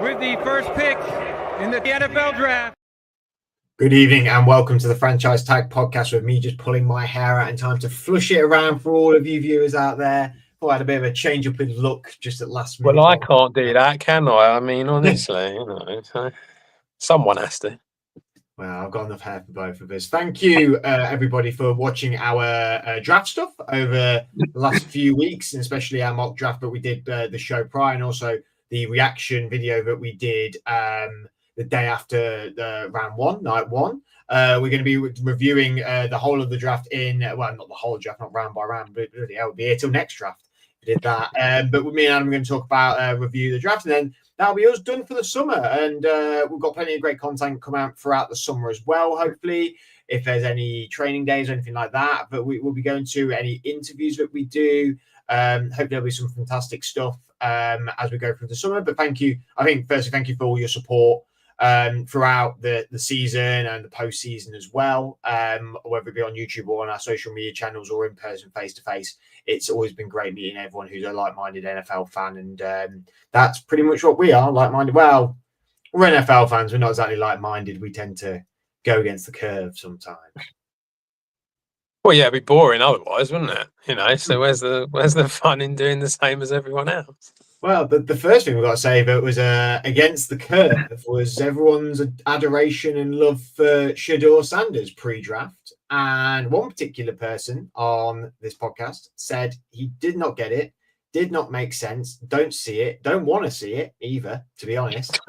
with the first pick in the NFL draft. Good evening and welcome to the Franchise Tag Podcast with me just pulling my hair out in time to flush it around for all of you viewers out there. Thought I had a bit of a change up in look just at last minute. Well, I can't do that, can I? I mean, honestly, someone has to. Well, I've got enough hair for both of us. Thank you, everybody, for watching our draft stuff over the last few weeks, and especially our mock draft that we did the show prior, and also the reaction video that we did the day after the round one, night one. We're going to be reviewing the whole of the draft not the whole draft, not round by round, but really, we'll be here till next draft. We did that. But with me and Adam, we're going to talk about review the draft, and then that'll be us done for the summer. And we've got plenty of great content come out throughout the summer as well, hopefully, if there's any training days or anything like that. But we will be going to any interviews that we do. Hopefully there'll be some fantastic stuff as we go through the summer. But thank you. I think, firstly, thank you for all your support throughout the season and the postseason as well, whether it be on YouTube or on our social media channels or in person, face to face. It's always been great meeting everyone who's a like-minded NFL fan, and that's pretty much what we are, like-minded. Well, we're NFL fans. We're not exactly like-minded. We tend to go against the curve sometimes. Well, yeah, it'd be boring otherwise, wouldn't it? So where's the fun in doing the same as everyone else? Well, the first thing we've got to say that was against the curve was everyone's adoration and love for Shedeur Sanders pre-draft. And one particular person on this podcast said he did not get it, did not make sense, don't see it, don't want to see it either, to be honest.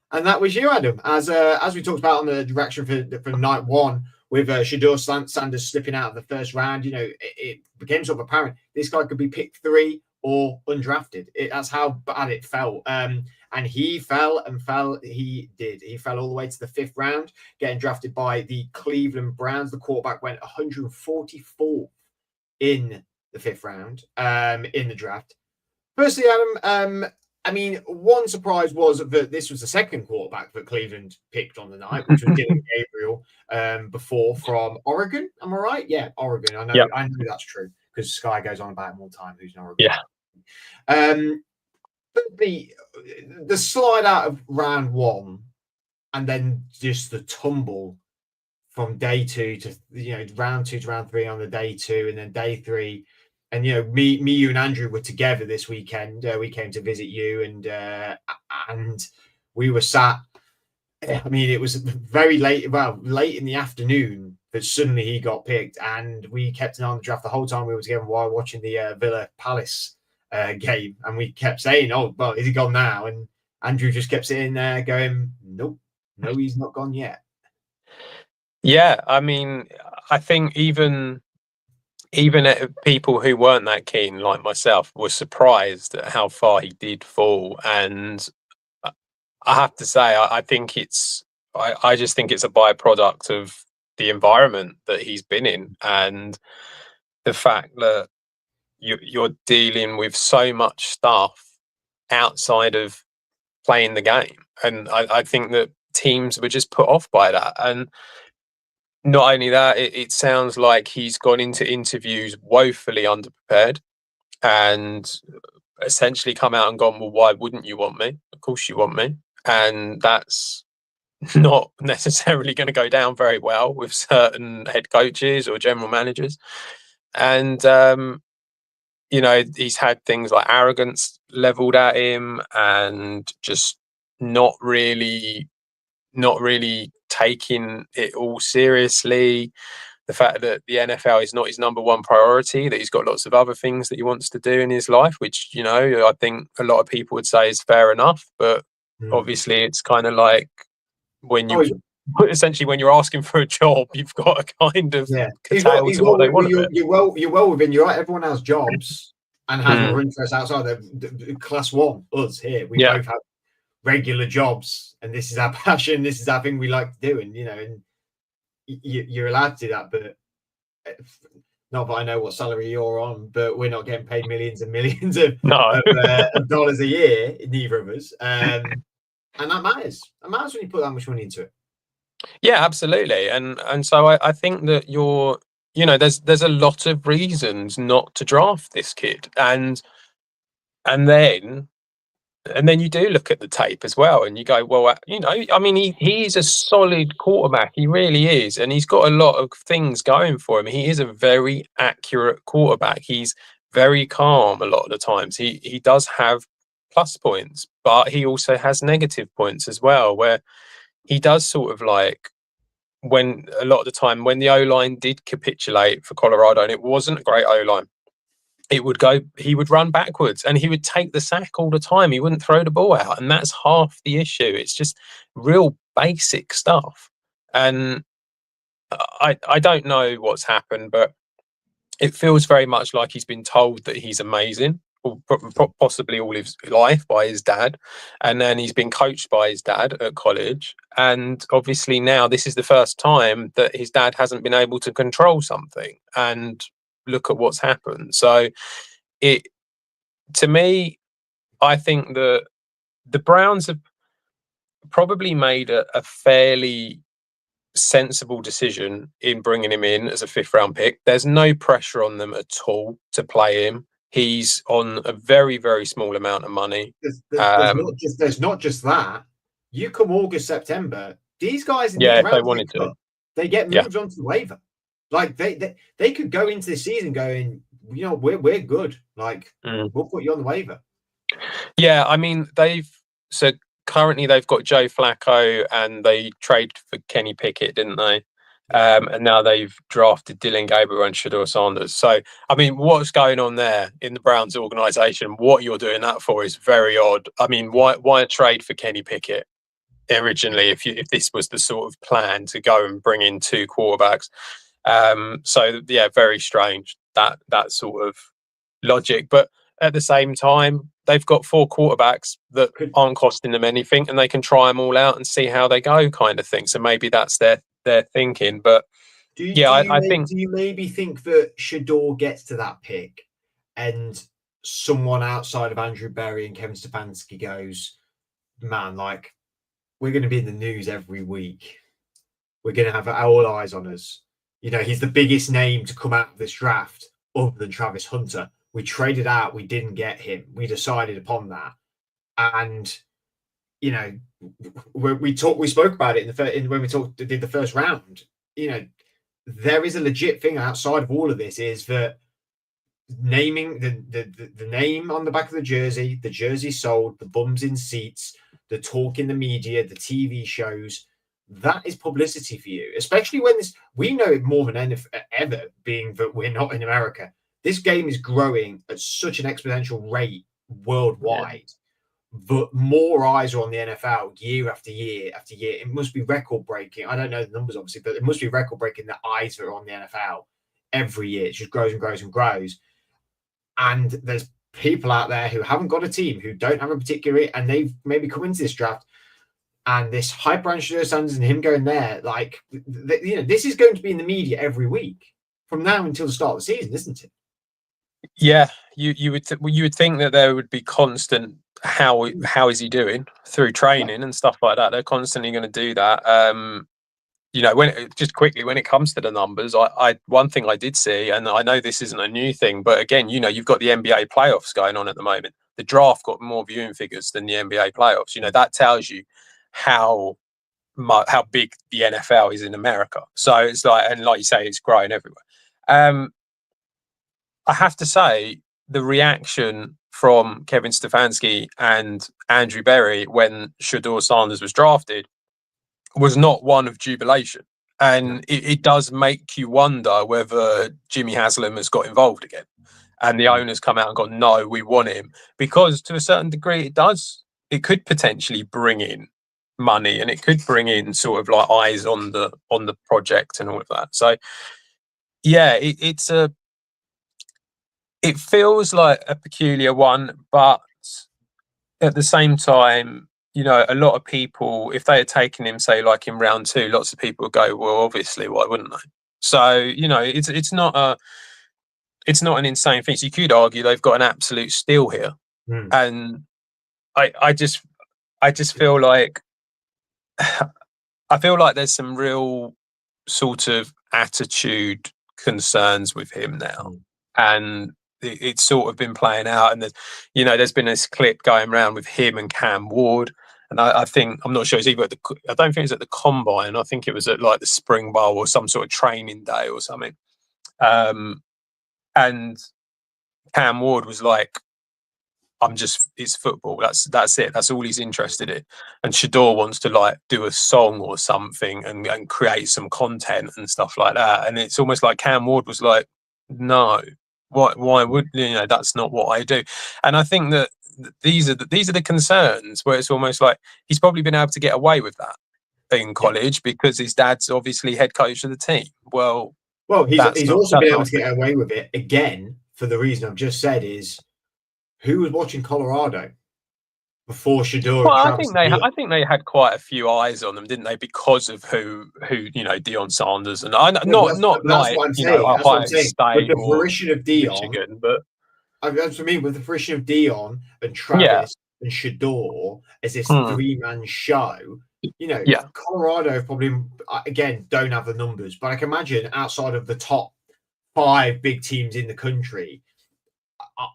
And that was you, Adam. As we talked about on the direction for night one, with Shedeur Sanders slipping out of the first round, it became sort of apparent this guy could be picked 3 or undrafted. That's how bad it felt. And he fell and fell. He did. He fell all the way to the 5th round, getting drafted by the Cleveland Browns. The quarterback went 144th in the 5th round in the draft. Firstly, Adam, I mean, one surprise was that this was the second quarterback that Cleveland picked on the night, which was Dylan Gabriel before from Oregon. Am I right? Yeah, Oregon. I know that's true because Sky goes on about him all the time. Who's in Oregon? Yeah. But the slide out of round 1 and then just the tumble from day 2 to round 2 to round 3 on the day 2 and then day 3. And me, you, and Andrew were together this weekend. We came to visit you, and we were sat. I mean, it was very late in the afternoon that suddenly he got picked, and we kept an eye on the draft the whole time we were together while watching the Villa Palace game. And we kept saying, "Oh, well, is he gone now?" And Andrew just kept sitting there going, "Nope, no, he's not gone yet." Yeah, I mean, I think even people who weren't that keen, like myself, were surprised at how far he did fall. And I have to say, I just think it's a byproduct of the environment that he's been in and the fact that you're dealing with so much stuff outside of playing the game. And I think that teams were just put off by that. And not only that, it sounds like he's gone into interviews woefully underprepared and essentially come out and gone, well, why wouldn't you want me? Of course you want me. And that's not necessarily going to go down very well with certain head coaches or general managers. And, he's had things like arrogance leveled at him and just not really taking it all seriously. The fact that the NFL is not his number one priority, that he's got lots of other things that he wants to do in his life, which, I think a lot of people would say is fair enough. But obviously it's kind of like when you're asking for a job, you've got to kind of curtail to what they want. You're well within. You're right. Everyone has jobs and has more interest outside the class 1. Us here, we both have regular jobs, and this is our passion. This is our thing we like to do, and and you're allowed to do that. But not that I know what salary you're on, but we're not getting paid millions and millions of dollars a year, neither of us. And that matters. It matters when you put that much money into it. Yeah, absolutely. And so I think that there's a lot of reasons not to draft this kid, and then and then you do look at the tape as well, and you go, well, I mean, he is a solid quarterback. He really is, and he's got a lot of things going for him. He is a very accurate quarterback. He's very calm a lot of the times. He does have plus points, but he also has negative points as well, where he does sort of like, when a lot of the time when the O-line did capitulate for Colorado, and it wasn't a great O-line, he would run backwards and he would take the sack all the time. He wouldn't throw the ball out. And that's half the issue. It's just real basic stuff. And I don't know what's happened, but it feels very much like he's been told that he's amazing, or possibly all his life, by his dad. And then he's been coached by his dad at college. And obviously now this is the first time that his dad hasn't been able to control something. And look at what's happened. So to me, I think that the Browns have probably made a fairly sensible decision in bringing him in as a 5th round pick. There's no pressure on them at all to play him. He's on a very, very small amount of money. There's not just that. You come August, September, these guys in if the they wanted to, they get moved onto the waiver. Like they could go into the season going, we're good. Like we'll put you on the waiver. Yeah, I mean currently they've got Joe Flacco and they traded for Kenny Pickett, didn't they? And now they've drafted Dylan Gabriel and Shedeur Sanders. So I mean, what's going on there in the Browns organization? What you're doing that for is very odd. I mean, why a trade for Kenny Pickett originally if this was the sort of plan to go and bring in 2 quarterbacks? So yeah, very strange that sort of logic. But at the same time, they've got 4 quarterbacks that aren't costing them anything, and they can try them all out and see how they go, kind of thing. So maybe that's their thinking. But I think. Do you maybe think that Shedeur gets to that pick, and someone outside of Andrew Berry and Kevin Stefanski goes, man, like we're going to be in the news every week. We're going to have all eyes on us. He's the biggest name to come out of this draft other than Travis Hunter. We traded out. We didn't get him. We decided upon that. And, we spoke about it when we did the first round. There is a legit thing outside of all of this, is that naming the name on the back of the jersey sold, the bums in seats, the talk in the media, the TV shows. That is publicity for you, especially when we know it more than ever, being that we're not in America. This game is growing at such an exponential rate worldwide, but more eyes are on the NFL year after year after year. It must be record breaking. I don't know the numbers, obviously, but it must be record breaking that eyes are on the NFL every year. It just grows and grows and grows. And there's people out there who haven't got a team, who don't have a particular, and they've maybe come into this draft. And this hype around Shedeur Sanders and him going there, like, this is going to be in the media every week from now until the start of the season, isn't it? Yeah, you would think that there would be constant how is he doing through training and stuff like that. They're constantly going to do that. When it comes to the numbers, one thing I did see, and I know this isn't a new thing, but again, you've got the NBA playoffs going on at the moment. The draft got more viewing figures than the NBA playoffs. That tells you how big the NFL is in America. So it's like you say, it's growing everywhere. I have to say, the reaction from Kevin Stefanski and Andrew Berry when Shedeur Sanders was drafted was not one of jubilation. And it does make you wonder whether Jimmy Haslam has got involved again. And the owners come out and go, no, we want him. Because to a certain degree, it could potentially bring in money, and it could bring in sort of like eyes on the project and all of that. So yeah, it feels like a peculiar one, but at the same time, a lot of people, if they had taken him, say, like in round 2, lots of people would go, well, obviously, why wouldn't they? So, it's not an insane thing. So you could argue they've got an absolute steal here. And I just feel like there's some real sort of attitude concerns with him now. And it's sort of been playing out, and there's been this clip going around with him and Cam Ward, and I think, I'm not sure, it's either I don't think it's at the combine. I think it was at like the Spring Bowl or some sort of training day or something. And Cam Ward was like, it's football. That's it. That's all he's interested in. And Shador wants to like do a song or something and create some content and stuff like that. And it's almost like Cam Ward was like, no, why would, that's not what I do. And I think that these are the concerns where it's almost like he's probably been able to get away with that in college because his dad's obviously head coach of the team. Well, he's also been able to get away with it again for the reason I've just said is, who was watching Colorado before Shador? Well, I think they had quite a few eyes on them, didn't they? Because of who Deion Sanders and that's what I'm saying. Ohio State with the fruition of Deion, Michigan, but that's what I mean. With the fruition of Deion and Travis and Shador as this 3-man show, Colorado probably again don't have the numbers, but I can imagine outside of the top 5 big teams in the country,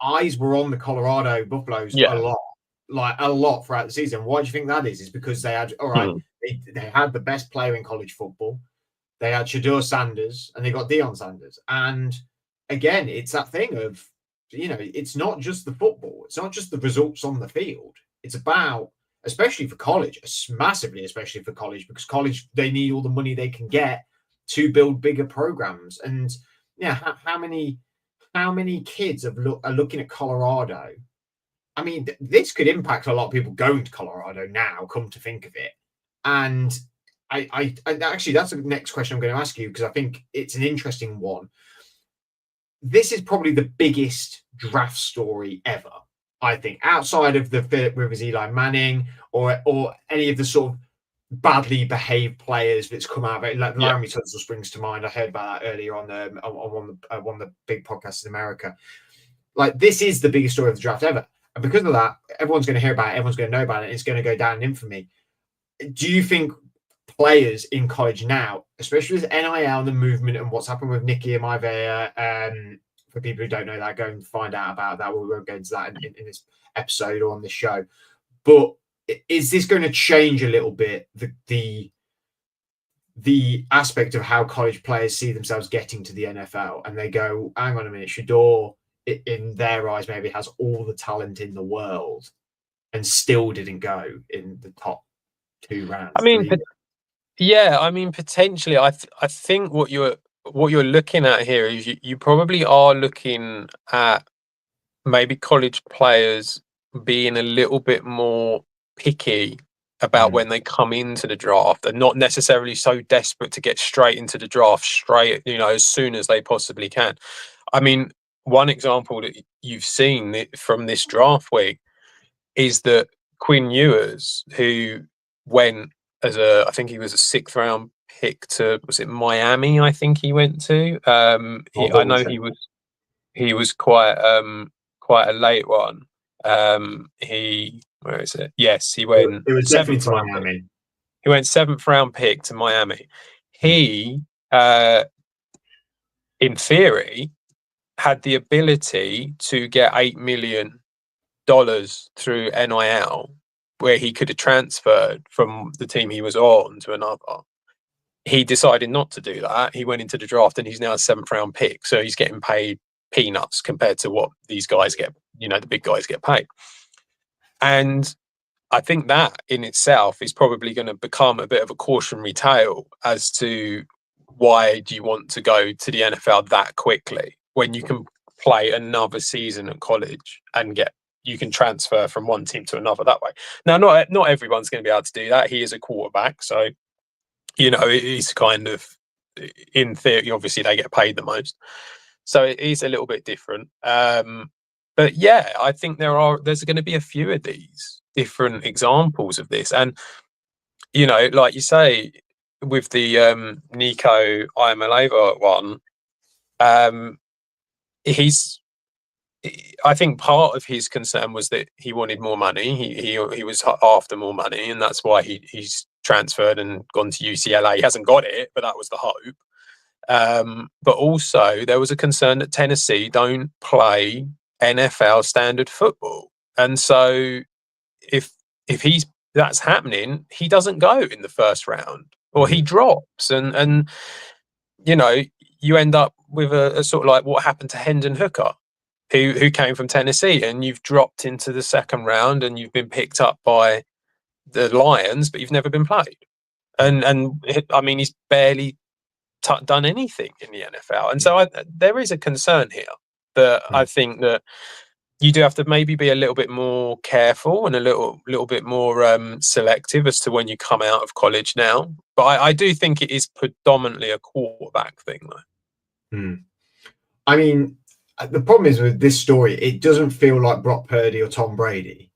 eyes were on the Colorado Buffaloes a lot throughout the season. Why do you think that is? Is because they had they had the best player in college football. They had Shador Sanders and they got Deion Sanders. And again, it's that thing of, it's not just the football. It's not just the results on the field. It's about, especially for college, especially for college, because college, they need all the money they can get to build bigger programs. And how many kids are looking at Colorado? I mean, this could impact a lot of people going to Colorado now, come to think of it. And I actually, that's the next question I'm going to ask you, because I think it's an interesting one. This is probably the biggest draft story ever, I think, outside of the Philip Rivers, Eli Manning, or any of the sort of badly behaved players that's come out of it. Like Laramie Tunsil springs to mind. I heard about that earlier on one of the big podcasts in America. Like, this is the biggest story of the draft ever. And because of that, everyone's going to hear about it. Everyone's going to know about it. It's going to go down in infamy. Do you think players in college now, especially with NIL and the movement and what's happened with Nicky Imavea, for people who don't know that, go and find out about that. We won't go into that in this episode or on this show. But is this going to change a little bit the aspect of how college players see themselves getting to the NFL? And they go, hang on a minute, Shador, in their eyes, maybe has all the talent in the world and still didn't go in the top 2 rounds. I mean, potentially. I think what you're looking at here is you probably are looking at maybe college players being a little bit more picky about when they come into the draft, and not necessarily so desperate to get straight into the draft as soon as they possibly can. I mean, one example that you've seen from this draft week is that Quinn Ewers, who went I think he was a 6th round pick to, was it Miami? I think he went to. I know he was quite a late one. Where is it? Yes, he went. It was definitely to Miami. He went 7th round pick to Miami. He, in theory, had the ability to get $8 million through NIL, where he could have transferred from the team he was on to another. He decided not to do that. He went into the draft and he's now a 7th round pick. So he's getting paid peanuts compared to what these guys get, the big guys get paid. And I think that in itself is probably going to become a bit of a cautionary tale as to why do you want to go to the NFL that quickly when you can play another season at college and you can transfer from one team to another that way. Now, not everyone's going to be able to do that. He is a quarterback, so he's kind of, in theory, obviously they get paid the most, so it is a little bit different. But yeah, I think there's going to be a few of these different examples of this, and like you say, with the Nico Iamaleava one, I think part of his concern was that he wanted more money. He was after more money, and that's why he's transferred and gone to UCLA. He hasn't got it, but that was the hope. But also there was a concern that Tennessee don't play NFL standard football, and so if that's happening, he doesn't go in the first round, or he drops, and you end up with a sort of like what happened to Hendon Hooker, who came from Tennessee, and you've dropped into the second round and you've been picked up by the Lions, but you've never been played. And I mean, he's barely done anything in the NFL, and so there is a concern here. But I think that you do have to maybe be a little bit more careful and a little bit more selective as to when you come out of college now. But I do think it is predominantly a quarterback thing, though. I mean, the problem is with this story, it doesn't feel like Brock Purdy or Tom Brady.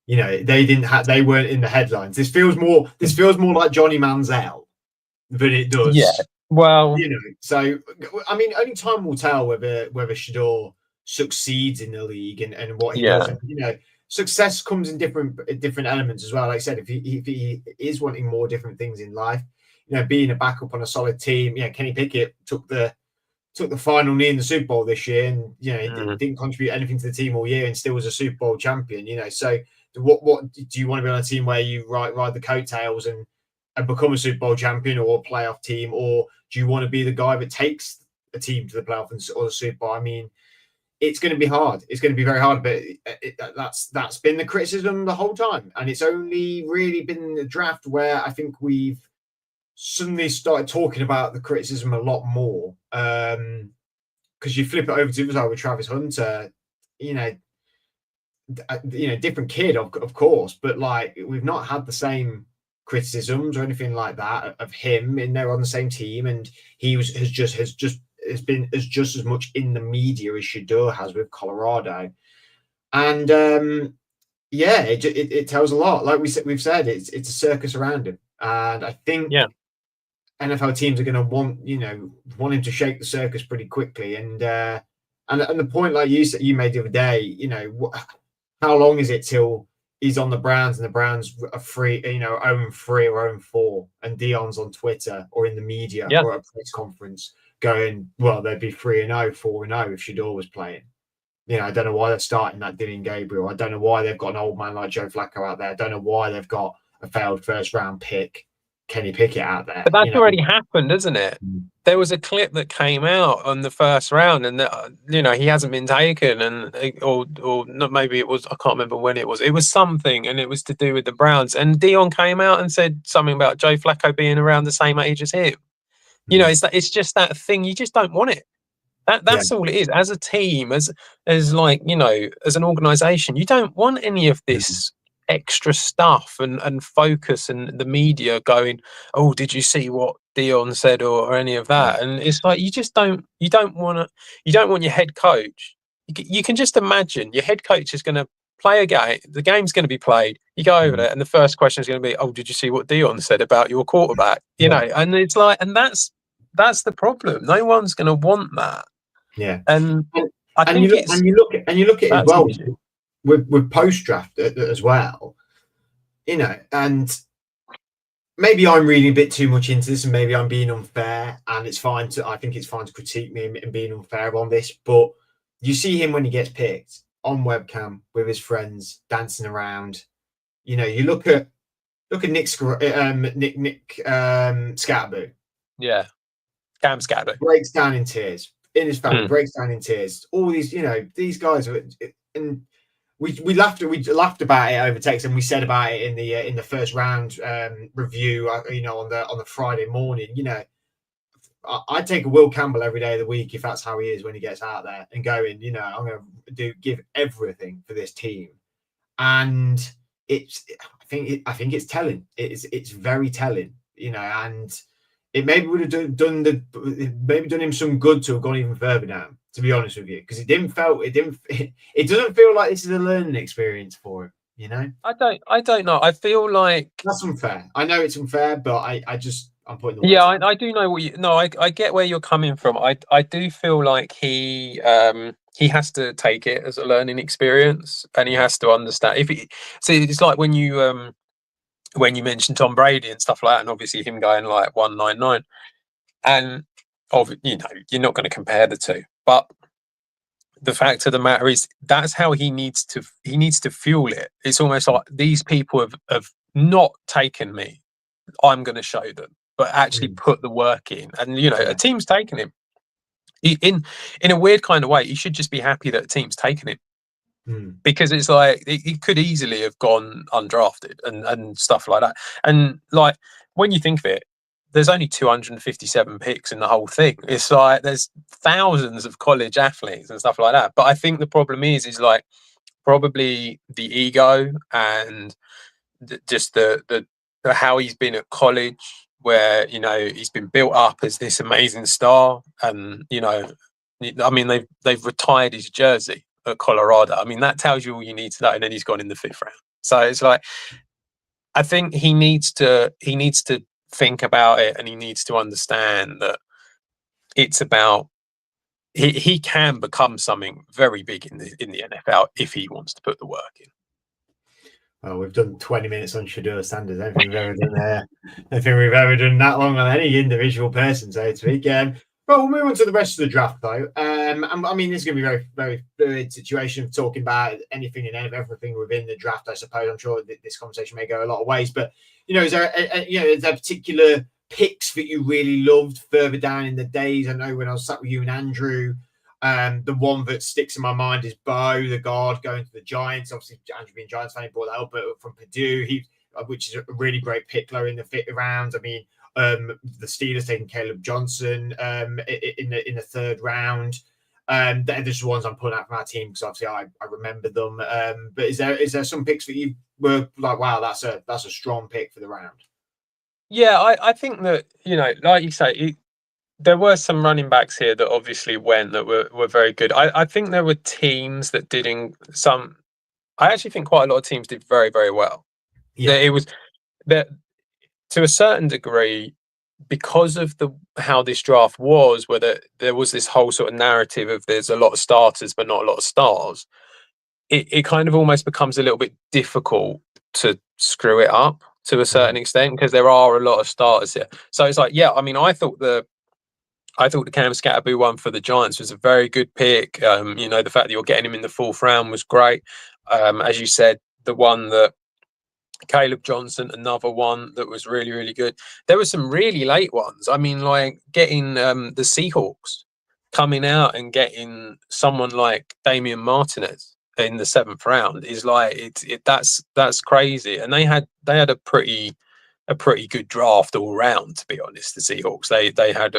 They weren't in the headlines. This feels more like Johnny Manziel than it does. Yeah. Well, so I mean, only time will tell whether Shedeur succeeds in the league and what he does. And, success comes in different elements as well. Like I said, if he is wanting more different things in life, being a backup on a solid team. Kenny Pickett took the final knee in the Super Bowl this year, and he didn't contribute anything to the team all year, and still was a Super Bowl champion. So what do you want to be on a team where you ride the coattails and become a Super Bowl champion or a playoff team, or do you want to be the guy that takes a team to the playoff or the Super Bowl? I mean, it's going to be hard. It's going to be very hard, but that's been the criticism the whole time, and it's only really been the draft where I think we've suddenly started talking about the criticism a lot more. Because you flip it over to the other side with Travis Hunter, different kid, of course, but like we've not had the same criticisms or anything like that of him in there on the same team, and he has been just as much in the media as Shedeur has with Colorado, and it tells a lot. Like we've said, it's a circus around him, and I think NFL teams are going to want him to shake the circus pretty quickly, and the point like you made the other day, how long is it till he's on the Browns and the Browns are 0-3 or 0-4, and Deion's on Twitter or in the media or at a press conference going, well, they'd be 3-0, 4-0 if Shedeur was playing. I don't know why they're starting that Dillon Gabriel. I don't know why they've got an old man like Joe Flacco out there. I don't know why they've got a failed first round pick, Kenny Pickett, out there. But that's already happened, isn't it? There was a clip that came out on the first round, and that he hasn't been taken, and or not. Maybe it was, I can't remember when it was. It was something, and it was to do with the Browns. And Deion came out and said something about Joe Flacco being around the same age as him. It's just that thing. You just don't want it. That's all it is. As a team, as an organization, you don't want any of this extra stuff and focus and the media going, oh, did you see what Deion said or any of that? And it's like you don't want your head coach. You can just imagine your head coach is going to play a game. The game's going to be played. You go over there, and the first question is going to be, oh, did you see what Deion said about your quarterback? And it's like, and that's the problem. No one's going to want that. Yeah, and you look at it as well with post draft as well, and maybe I'm reading a bit too much into this, and maybe I'm being unfair, and I think it's fine to critique me and being unfair on this, but you see him when he gets picked on webcam with his friends dancing around. You look at Nick Scatterboo. Yeah, Cam Scatterboo breaks down in tears. In his family, breaks down in tears. All these, these guys are, and we laughed about it over text, and we said about it in the first round review, on the Friday morning. I'd take a Will Campbell every day of the week if that's how he is when he gets out there and going, I'm going to give everything for this team, and I think it's telling. It's very telling, and. It maybe would have done him some good to have gone even further down, to be honest with you, because it doesn't feel like this is a learning experience for him. I don't know. I feel like that's unfair. I know it's unfair, but I'm putting the words out. I do know what I get where you're coming from. I do feel like he has to take it as a learning experience, and he has to understand it's like when you mentioned Tom Brady and stuff like that, and obviously him going like 199, and you're not going to compare the two, but the fact of the matter is that's how he needs to fuel it. It's almost like these people have not taken me. I'm going to show them, but actually put the work in. And a team's taken him. In a weird kind of way, he should just be happy that a team's taken him, because it's like he could easily have gone undrafted and stuff like that. And like when you think of it, there's only 257 picks in the whole thing. It's like there's thousands of college athletes and stuff like that. But I think the problem is like probably the ego and just the how he's been at college, where he's been built up as this amazing star, and I mean they've retired his jersey at Colorado. I mean that tells you all you need to know. And then he's gone in the 5th round. So it's like I think he needs to think about it, and he needs to understand that it's about he can become something very big in the NFL if he wants to put the work in. Well, we've done 20 minutes on Shedeur Sanders. I don't think we've ever done I don't think we've ever done that long on any individual person, so to speak. But we'll move on to the rest of the draft, though. I mean, this is going to be a very, very fluid situation of talking about anything and everything within the draft, I suppose. I'm sure this conversation may go a lot of ways, but is there particular picks that you really loved further down in the days? I know when I was sat with you and Andrew, the one that sticks in my mind is Bo, the guard, going to the Giants. Obviously, Andrew being Giants fan, he brought that up, but from Purdue, which is a really great pick low in the 5th round. I mean, the Steelers taking Caleb Johnson in the 3rd round. They're just the ones I'm pulling out from our team because obviously I remember them. But is there some picks that you were like, wow, that's a strong pick for the round? Yeah, I think that like you say, there were some running backs here that obviously went that were very good. I think there were teams that didn't. I actually think quite a lot of teams did very, very well. Yeah. It was that to a certain degree, because of how this draft was, where there was this whole sort of narrative of there's a lot of starters but not a lot of stars. It kind of almost becomes a little bit difficult to screw it up to a certain extent because there are a lot of starters here. So it's like, yeah, I mean, I thought the Cam Scatterboo one for the Giants was a very good pick. The fact that you're getting him in the 4th round was great. As you said, the one that Caleb Johnson, another one that was really, really good. There were some really late ones. I mean, like getting the Seahawks coming out and getting someone like Damian Martinez in the 7th round is like that's crazy. And they had a pretty good draft all round, to be honest. The Seahawks they had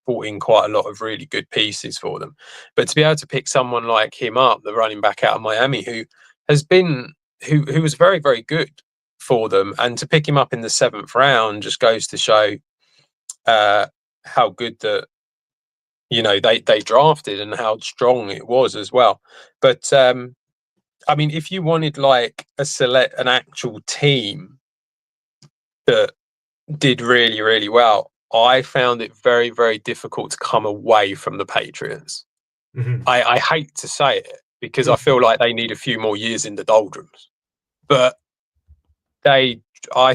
brought in quite a lot of really good pieces for them. But to be able to pick someone like him up, the running back out of Miami, who was very, very good for them, and to pick him up in the 7th round just goes to show how good that they drafted and how strong it was as well. But I mean, if you wanted like an actual team that did really, really well, I found it very, very difficult to come away from the Patriots. Mm-hmm. I hate to say it because I feel like they need a few more years in the doldrums, but I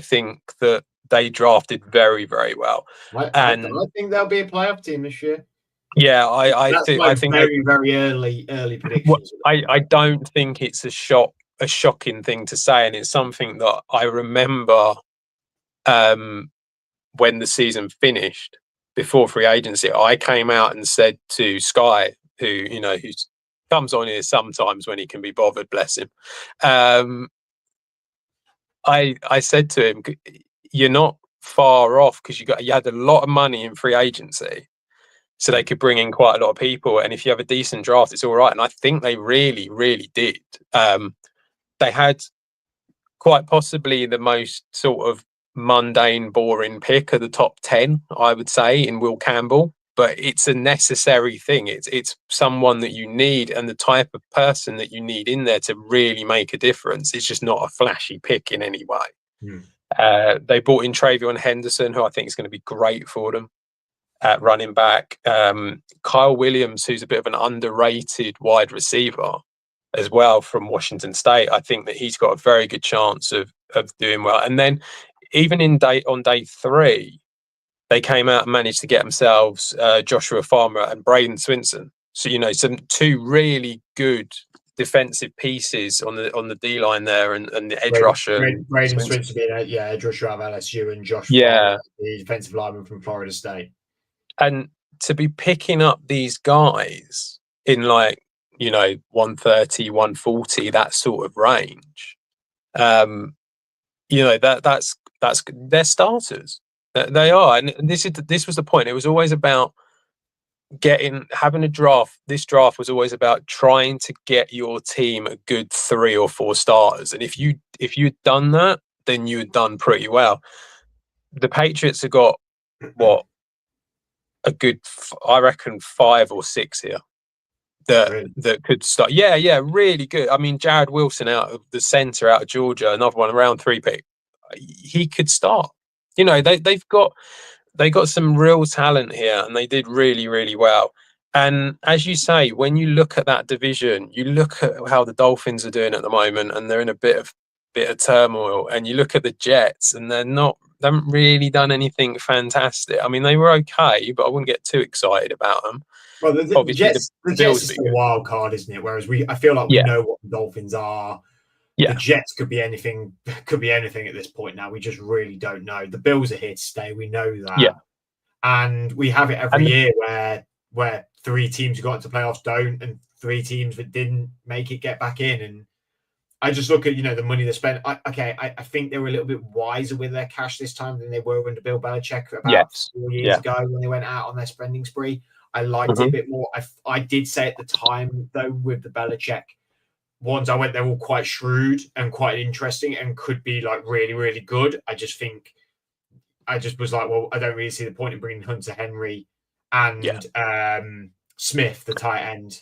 think that they drafted very, very well. I think they'll be a playoff team this year. Yeah, I think very, very early predictions. I don't think it's a shocking thing to say, and it's something that I remember when the season finished before free agency. I came out and said to Sky, who comes on here sometimes when he can be bothered, bless him. I said to him, "You're not far off because you had a lot of money in free agency." So they could bring in quite a lot of people. And if you have a decent draft, it's all right. And I think they really, really did. They had quite possibly the most sort of mundane, boring pick of the top 10, I would say, in Will Campbell. But it's a necessary thing. It's someone that you need and the type of person that you need in there to really make a difference. It's just not a flashy pick in any way. They brought in Travion Henderson, who I think is going to be great for them at running back. Kyle Williams, who's a bit of an underrated wide receiver as well from Washington State. I think that he's got a very good chance of doing well. And then even on day 3, they came out and managed to get themselves Joshua Farmer and Braden Swinson. So, you know, some two really good defensive pieces on the D line there, and the edge rusher. Braden Swinson being edge rusher out of LSU, and Josh Farmer, the defensive lineman from Florida State. And to be picking up these guys in, like, you know, 130, 140, that sort of range, you know, that's they're starters. They are, and this was the point. It was always about having a draft. This draft was always about trying to get your team a good 3 or 4 starters, and if you'd done that, then you had done pretty well. The Patriots have got a good, I reckon, 5 or 6 here that could start. Yeah, really good. I mean, Jared Wilson out of the center out of Georgia, another one, round 3 pick. He could start. You know, they got some real talent here, and they did really, really well. And as you say, when you look at that division, you look at how the Dolphins are doing at the moment, and they're in a bit of turmoil. And you look at the Jets, and they haven't really done anything fantastic. I mean, they were okay, but I wouldn't get too excited about them. Well, the Jets is the wild card, isn't it? Whereas I feel like we know what the Dolphins are. Yeah. The Jets could be anything at this point now. We just really don't know. The Bills are here to stay. We know that. Yeah. And we have it every year where 3 teams who got into playoffs don't, and 3 teams that didn't make it get back in. And I just look at, you know, the money they spent. I think they were a little bit wiser with their cash this time than they were under Bill Belichick about 4 years ago when they went out on their spending spree. I liked it a bit more. I did say at the time, though, with the Belichick ones I went, they're all quite shrewd and quite interesting and could be like really, really good. I just was like, well, I don't really see the point in bringing Hunter Henry and Smith, the tight end,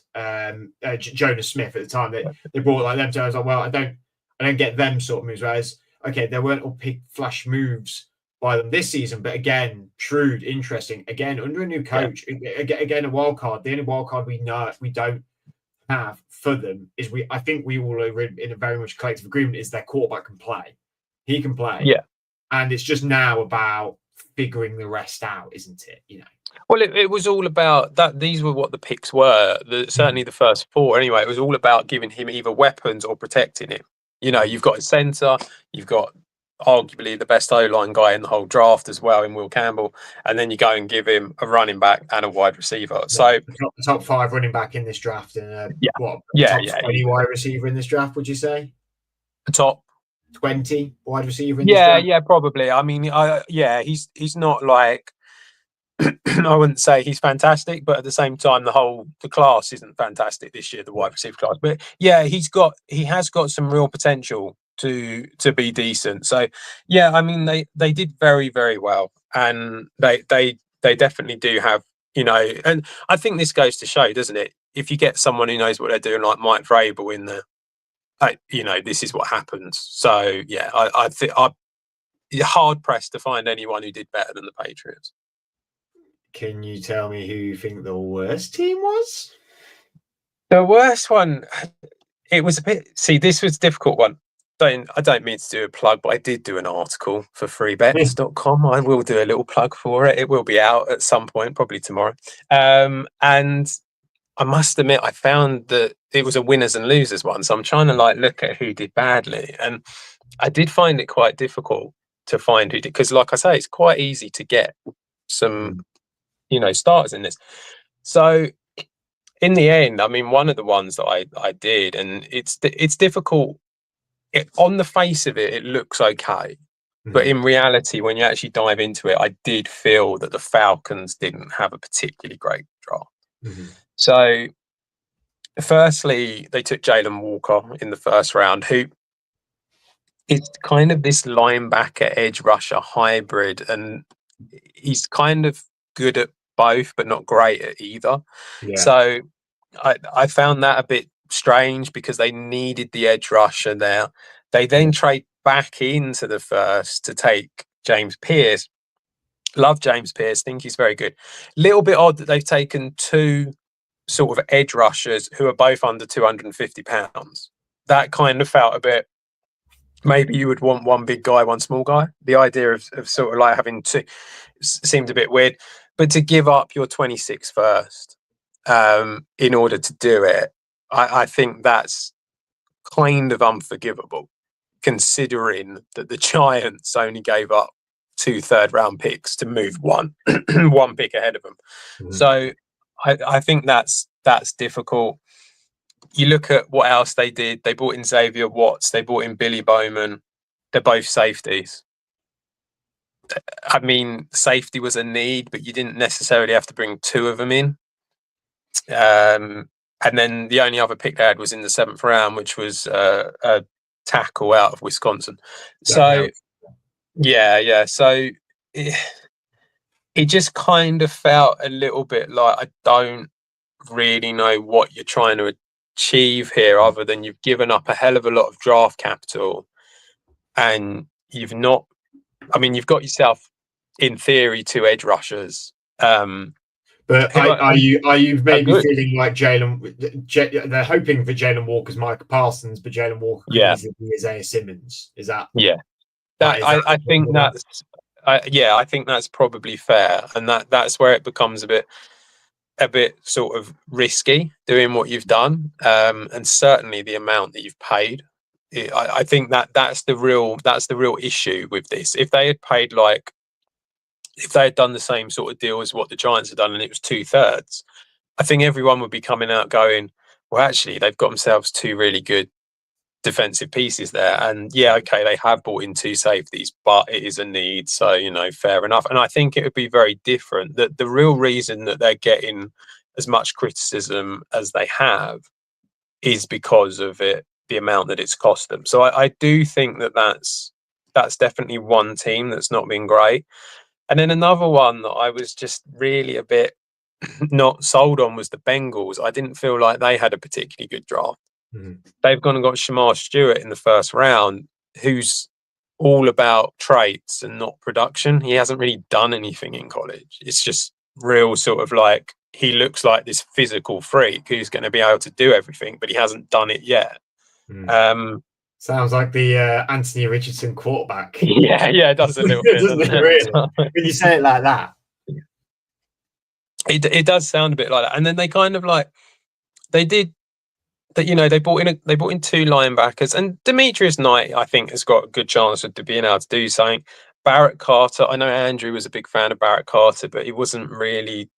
Jonas Smith at the time. They brought like them to. I was like, well, I don't get them sort of moves. Whereas, okay, there weren't all big flash moves by them this season, but again, shrewd, interesting. Again, under a new coach, again, a wild card. The only wild card we don't have for them is I think we all are in a very much collective agreement is their quarterback can play. He can play. Yeah. And it's just now about figuring the rest out, isn't it? You know. Well, it was all about that. These were what the picks were. Certainly the first 4. Anyway, it was all about giving him either weapons or protecting him. You know, you've got a center, you've got arguably the best O-line guy in the whole draft as well in Will Campbell, and then you go and give him a running back and a wide receiver. So the top 5 running back in this draft, and top 20 wide receiver in this draft, would you say? The top 20 wide receiver in this draft? Yeah, probably. I mean, he's not like I wouldn't say he's fantastic, but at the same time, the class isn't fantastic this year, the wide receiver class. But yeah, he has got some real potential to be decent. So yeah, I mean, they did very, very well, and they definitely do have, you know, and I think this goes to show, doesn't it? If you get someone who knows what they're doing, like Mike Vrabel in there, you know, this is what happens. So yeah, I think I'm hard pressed to find anyone who did better than the Patriots. Can you tell me who you think the worst team was? The worst one, it was a bit. See, this was a difficult one. I don't mean to do a plug, but I did do an article for freebets.com. I will do a little plug for it. It will be out at some point, probably tomorrow. And I must admit, I found that it was a winners and losers one. So I'm trying to like look at who did badly. And I did find it quite difficult to find who did, because like I say, it's quite easy to get some, you know, starters in this. So in the end, I mean, one of the ones that I did, and it's difficult. On the face of it, it looks okay. But in reality, when you actually dive into it, I did feel that the Falcons didn't have a particularly great draft. So firstly, they took Jalen Walker in the first round, who is kind of this linebacker edge rusher hybrid, and he's kind of good at both, but not great at either. Yeah. So I found that a bit strange because they needed the edge rusher there. They then trade back into the first to take James Pierce. Love James Pierce, think he's very good. Little bit odd that they've taken 2 sort of edge rushers who are both under 250 pounds. That kind of felt a bit maybe you would want one big guy, one small guy. The idea of sort of like having two seemed a bit weird, but to give up your 26 first in order to do it, I think that's kind of unforgivable, considering that the Giants only gave up 2 third-round picks to move one one pick ahead of them. So I think that's difficult. You look at what else they did. They brought in Xavier Watts. They brought in Billy Bowman. They're both safeties. I mean, safety was a need, but you didn't necessarily have to bring 2 of them in. And then the only other pick they had was in the 7th round, which was a tackle out of Wisconsin. So, yeah. So it just kind of felt a little bit like I don't really know what you're trying to achieve here, other than you've given up a hell of a lot of draft capital, and you've not. I mean, you've got yourself, in theory, 2 edge rushers. But are you maybe feeling like Jalen? They're hoping for Jalen Walker's Micah Parsons, but Jalen Walker could easily be Isaiah Simmons. Is that? Yeah, I think that's. I think that's probably fair, and that's where it becomes a bit sort of risky doing what you've done, and certainly the amount that you've paid. I think that's the real issue with this. If they had paid if they had done the same sort of deal as what the Giants had done, and it was 2/3, I think everyone would be coming out going, well, actually, they've got themselves 2 really good defensive pieces there. And yeah, okay, they have brought in 2 safeties, but it is a need. So, fair enough. And I think it would be very different. That the real reason that they're getting as much criticism as they have is because of the amount that it's cost them. So I do think that's definitely one team that's not been great. And then another one that I was just really a bit not sold on was the Bengals. I didn't feel like they had a particularly good draft. They've gone and got Shamar Stewart in the 1st round, who's all about traits and not production. He hasn't really done anything in college. It's just real sort of like, he looks like this physical freak who's going to be able to do everything, but he hasn't done it yet. Sounds like the Anthony Richardson quarterback. Yeah, it does a little bit. Doesn't it, really? When you say it like that. It does sound a bit like that. And then they kind of they did that, they brought in 2 linebackers, and Demetrius Knight, I think, has got a good chance of being able to do something. Barrett Carter, I know Andrew was a big fan of Barrett Carter, but he wasn't really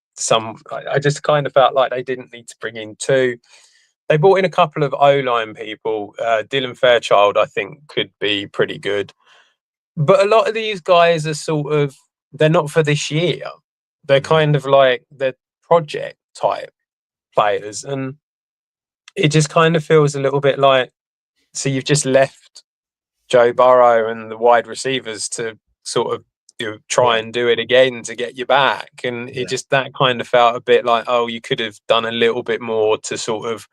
I just kind of felt like they didn't need to bring in 2. They brought in a couple of O-line people. Dylan Fairchild, I think, could be pretty good. But a lot of these guys are they're not for this year. They're kind of they're project type players. And it just kind of feels a little bit like, so you've just left Joe Burrow and the wide receivers to sort of try and do it again to get you back. And it just, that kind of felt a bit like, oh, you could have done a little bit more to sort of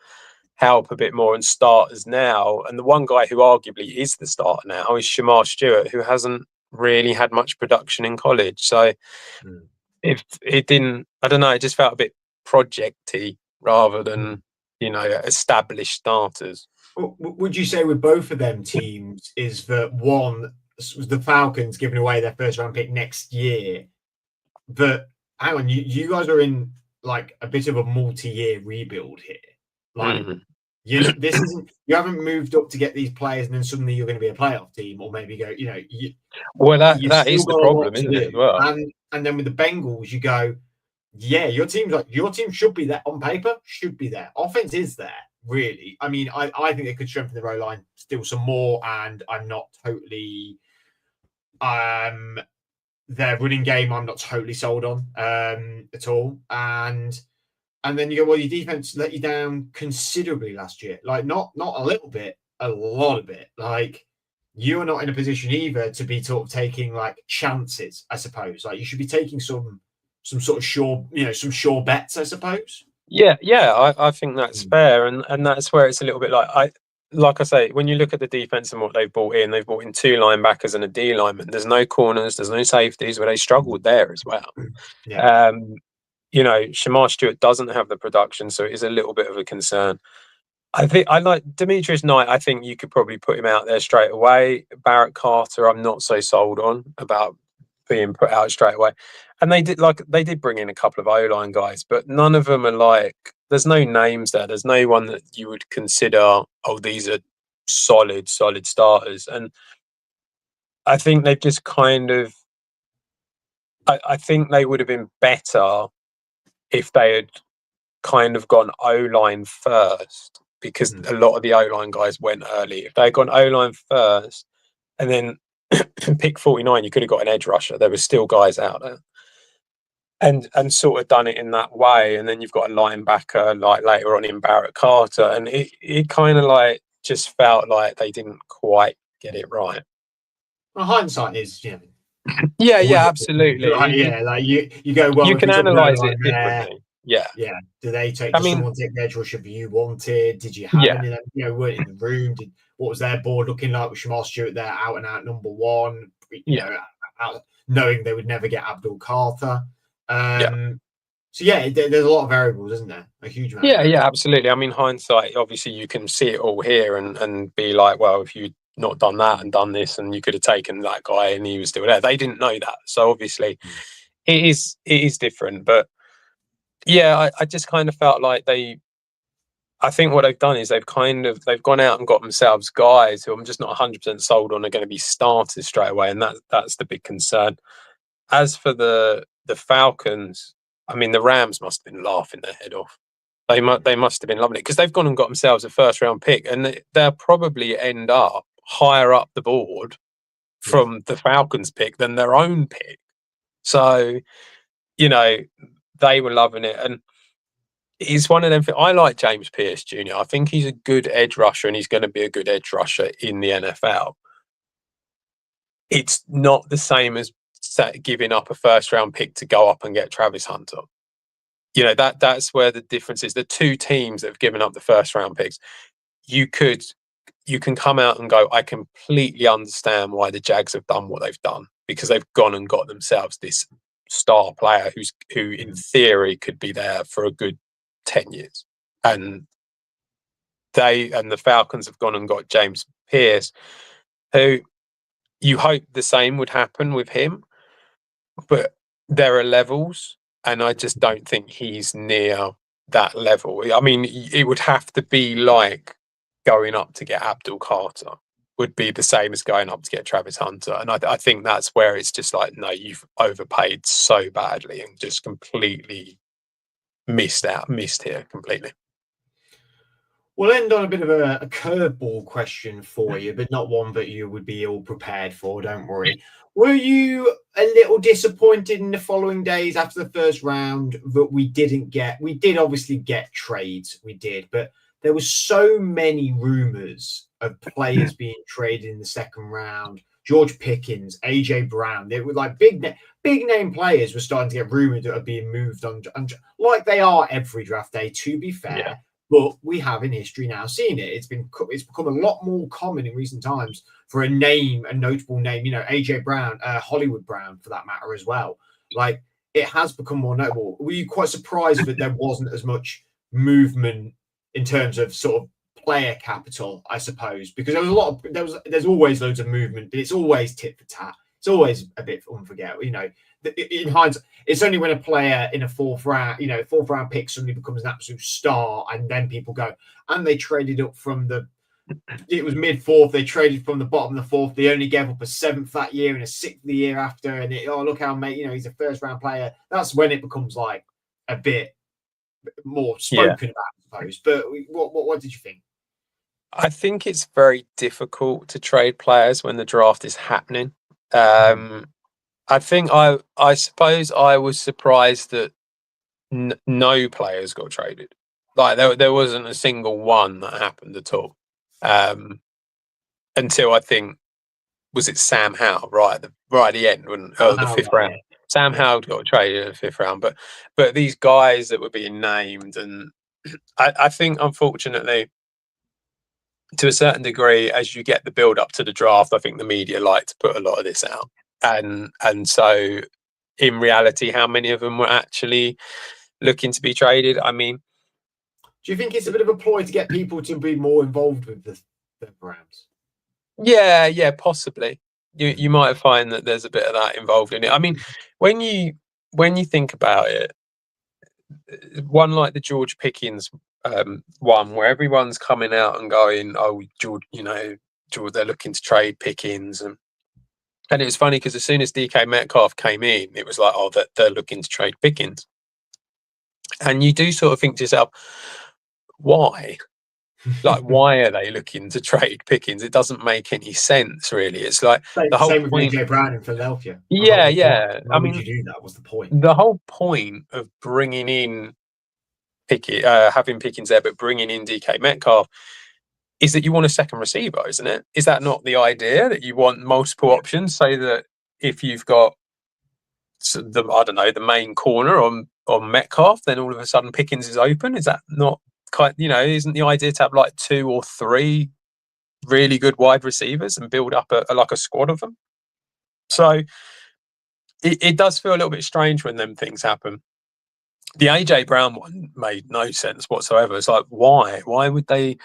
help a bit more and starters now. And the one guy who arguably is the starter now is Shamar Stewart, who hasn't really had much production in college. So if it didn't, I don't know, it just felt a bit projecty rather than, established starters. Would you say with both of them teams is that one, the Falcons giving away their 1st round pick next year, but hang on, you guys are in a bit of a multi-year rebuild here. This isn't, you haven't moved up to get these players and then suddenly you're going to be a playoff team, or maybe go, that is the problem, isn't it? As well. And then with the Bengals, you go, yeah, your team should be there on paper, should be there. Offense is there, really. I mean, I think they could strengthen the row line still some more, and I'm not totally their running game I'm not totally sold on at all. And then you go, well, your defense let you down considerably last year. Not a little bit, a lot of it. You're not in a position either to be sort of taking chances, I suppose. You should be taking some sort of sure bets, I suppose. Yeah, I think that's fair, and that's where it's a little bit like I say, when you look at the defense and what they've brought in 2 linebackers and a D lineman. There's no corners, there's no safeties, where they struggled there as well. Yeah. Shamar Stewart doesn't have the production, so it is a little bit of a concern. I think I like Demetrius Knight. I think you could probably put him out there straight away. Barrett Carter, I'm not so sold on about being put out straight away. And they did bring in a couple of O-line guys, but none of them are like. There's no names there. There's no one that you would consider. Oh, these are solid starters. And I think they've just kind of. I think they would have been better if they had kind of gone O-line first, because a lot of the O-line guys went early. If they had gone O-line first and then pick 49, you could have got an edge rusher. There were still guys out there. And sort of done it in that way. And then you've got a linebacker like later on in Barrett Carter. And it kind of like just felt like they didn't quite get it right. Well, hindsight is, yeah, absolutely. Right, yeah, like you go, well, you can analyze it differently. Yeah. Do they take? Someone take the edge rusher you wanted? Did you have any of them? Weren't in the room. What was their board looking like with Shamar Stewart there, out and out number one? Knowing they would never get Abdul Carter. So there's a lot of variables, isn't there? A huge amount. Yeah, absolutely. I mean, hindsight, obviously, you can see it all here and be like, well, if you'd not done that and done this, and you could have taken that guy and he was still there. They didn't know that, so obviously, it is different. But yeah, I just kind of felt like I think what they've done is they've gone out and got themselves guys who I'm just not 100% sold on are going to be starters straight away, and that's the big concern. As for the Falcons, I mean, the Rams must have been laughing their head off. They must have been loving it, because they've gone and got themselves a first-round pick, and they'll probably end up higher up the board from the Falcons pick than their own pick. So, they were loving it. And he's one of them. I like James Pierce Jr. I think he's a good edge rusher, and he's going to be a good edge rusher in the NFL. It's not the same as giving up a first-round pick to go up and get Travis Hunter. That's where the difference is. The two teams that have given up the first-round picks, you can come out and go, I completely understand why the Jags have done what they've done, because they've gone and got themselves this star player who in theory could be there for a good 10 years. And the Falcons have gone and got James Pierce, who you hope the same would happen with him, but there are levels, and I just don't think he's near that level. I mean, it would have to be like going up to get Abdul Carter would be the same as going up to get Travis Hunter. And I think that's where it's just like, no, you've overpaid so badly and just completely missed here completely. We'll end on a bit of a curveball question for you, but not one that you would be all prepared for, don't worry. Were you a little disappointed in the following days after the first round that we didn't get? We did obviously get trades, but there were so many rumors of players being traded in the second round. George Pickens, AJ Brown, they were like big name players were starting to get rumored that are being moved on, like they are every draft day, to be fair. Yeah. But we have in history now seen it. It's become a lot more common in recent times for a notable name, AJ Brown, Hollywood Brown for that matter as well. Like, it has become more notable. Were you quite surprised that there wasn't as much movement in terms of sort of player capital, I suppose? Because there's always loads of movement, but it's always tit for tat. It's always a bit unforgettable. In hindsight, it's only when a player in a fourth round pick suddenly becomes an absolute star, and then people go, and they traded up from it was mid-fourth, they traded from the bottom of the fourth, they only gave up a seventh that year and a sixth the year after, and look how he's a first round player. That's when it becomes like a bit more spoken about, I suppose. But what did you think? I think it's very difficult to trade players when the draft is happening. I think I suppose I was surprised that no players got traded. Like there wasn't a single one that happened at all. Until I think, was it Sam Howell right at the end when the fifth round? Yeah. Sam Howell got traded in the fifth round, but these guys that were being named, and I think unfortunately, to a certain degree, as you get the build up to the draft, I think the media like to put a lot of this out. And so in reality, how many of them were actually looking to be traded? I mean, Do you think it's a bit of a ploy to get people to be more involved with the Rams? Yeah, possibly. You might find that there's a bit of that involved in it. I mean, when you think about it, one like the George Pickens one, where everyone's coming out and going, "Oh, George, George, they're looking to trade Pickens," and it was funny because as soon as DK Metcalf came in, it was like, "Oh, they're looking to trade Pickens," and you do sort of think to yourself, why? Like, why are they looking to trade Pickens? It doesn't make any sense, really. It's like the whole same with point. AJ Brown in Philadelphia. Yeah. Why would you do that? What's the point? The whole point of bringing in having Pickens there, but bringing in DK Metcalf is that you want a second receiver, isn't it? Is that not the idea, that you want multiple options, so that if you've got the main corner on Metcalf, then all of a sudden Pickens is open? Is that not isn't the idea to have like 2 or 3 really good wide receivers and build up a squad of them? So it does feel a little bit strange when them things happen. The AJ Brown one made no sense whatsoever. It's like, why? Why would they?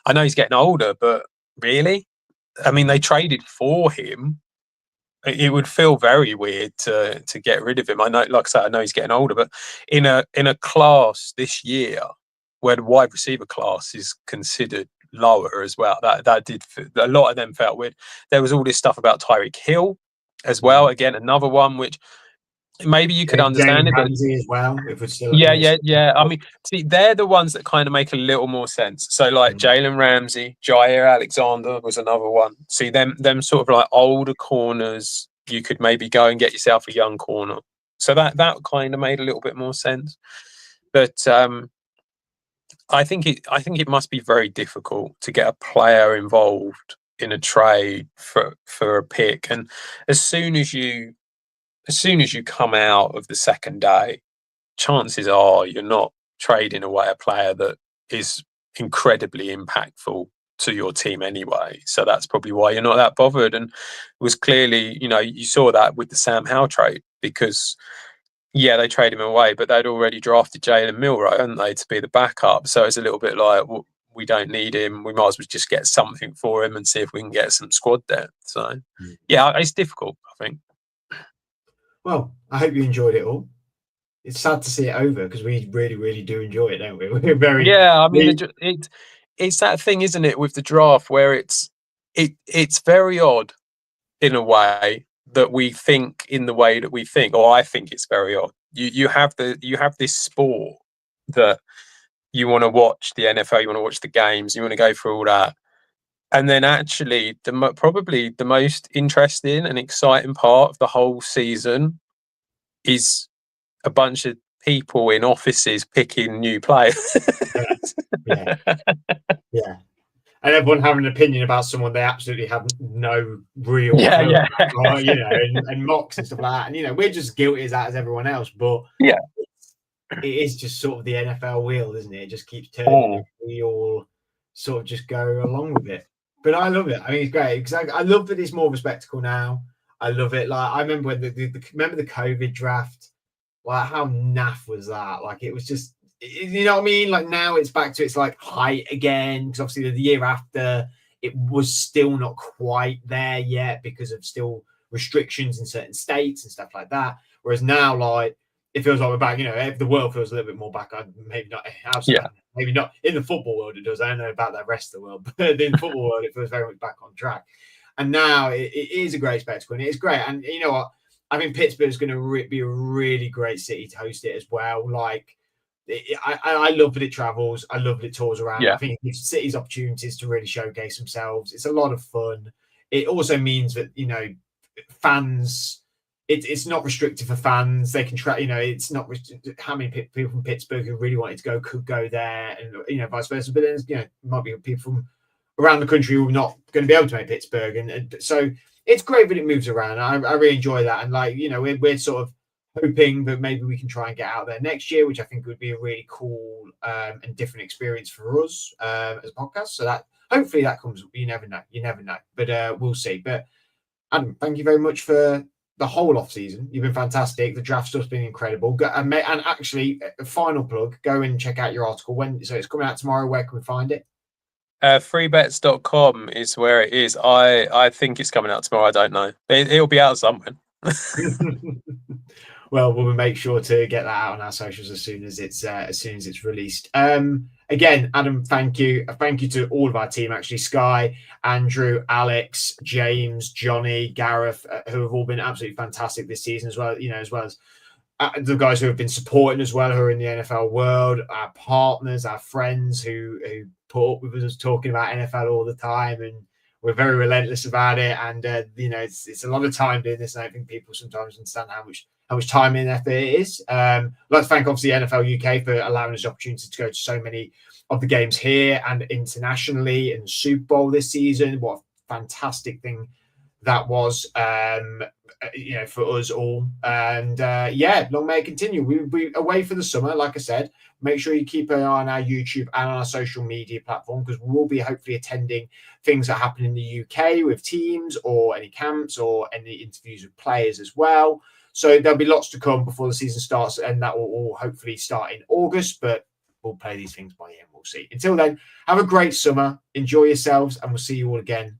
I know he's getting older, but really? I mean, they traded for him. It would feel very weird to get rid of him. I know, like I said, I know he's getting older, but in a class this year where the wide receiver class is considered lower as well, that did, a lot of them felt weird. There was all this stuff about Tyreek Hill as well. Again, another one which maybe you could understand it, but Ramsey as well. If we're still yeah. I mean, see, they're the ones that kind of make a little more sense. So, like Jalen Ramsey, Jair Alexander was another one. See, them sort of like older corners, you could maybe go and get yourself a young corner. So that kind of made a little bit more sense. But I think it must be very difficult to get a player involved in a trade for a pick, and as soon as you come out of the second day, chances are you're not trading away a player that is incredibly impactful to your team anyway. So that's probably why you're not that bothered. And it was clearly, you saw that with the Sam Howell trade, because they traded him away, but they'd already drafted Jalen Milroe, hadn't they, to be the backup. So it's a little bit like, well, we don't need him. We might as well just get something for him and see if we can get some squad depth. So it's difficult, I think. Well, I hope you enjoyed it all. It's sad to see it over because we really, really do enjoy it, don't we? We're very I mean, it's that thing, isn't it, with the draft where it's very odd in a way that we think in the way that we think, or I think it's very odd. You have this sport that you want to watch the NFL, you want to watch the games, you want to go through all that, and then actually probably the most interesting and exciting part of the whole season is a bunch of people in offices picking new players. Yeah. And everyone having an opinion about someone they absolutely have no real or, and mocks and stuff like that. And we're just guilty as that as everyone else, but it is just sort of the NFL wheel, isn't it? It just keeps turning. We all sort of just go along with it. But I love it. I mean, it's great because I love that it's more of a spectacle now. I love it. Like, I remember when remember the COVID draft. Like, how naff was that? Like, it was just, you know what I mean? Like, now it's back to its like height again, because obviously the year after it was still not quite there yet because of still restrictions in certain states and stuff like that. Whereas now, like, it feels like we're back. If the world feels a little bit more back, maybe not outside, maybe not in the football world. It does. I don't know about the rest of the world, but in the football world, it feels very much back on track. And now it is a great spectacle, and it's great. And you know what? I think Pittsburgh's going to be a really great city to host it as well. Like, I love that it travels. I love that it tours around. I think it gives cities opportunities to really showcase themselves. It's a lot of fun. It also means that, fans, it's not restricted for fans. They can try, it's not how many people from Pittsburgh who really wanted to go could go there, and, vice versa. But then, might be people from around the country who are not going to be able to make Pittsburgh. And so it's great that it moves around. I really enjoy that. And we're sort of hoping that maybe we can try and get out there next year, which I think would be a really cool and different experience for us as a podcast. So that hopefully that comes. You never know. But we'll see. But Adam, thank you very much for the whole off season. You've been fantastic. The draft stuff's been incredible. And actually, a final plug, go and check out your article. So it's coming out tomorrow. Where can we find it? Freebets.com is where it is. I think it's coming out tomorrow. I don't know. It'll be out somewhere. Well, we'll make sure to get that out on our socials as soon as it's released. Again, Adam, thank you. Thank you to all of our team, actually, Sky, Andrew, Alex, James, Johnny, Gareth, who have all been absolutely fantastic this season as well. As well as the guys who have been supporting as well, who are in the NFL world, our partners, our friends who put up with us talking about NFL all the time, and we're very relentless about it. And it's a lot of time doing this, and I think people sometimes understand how much time and effort it is. I'd like to thank obviously NFL UK for allowing us the opportunity to go to so many of the games here and internationally, and Super Bowl this season. What a fantastic thing that was, for us all. And long may it continue. We'll be away for the summer, like I said. Make sure you keep an eye on our YouTube and on our social media platform, because we'll be hopefully attending things that happen in the UK with teams, or any camps, or any interviews with players as well. So there'll be lots to come before the season starts, and that will all hopefully start in August, but we'll play these things by ear and we'll see. Until then, have a great summer, enjoy yourselves, and we'll see you all again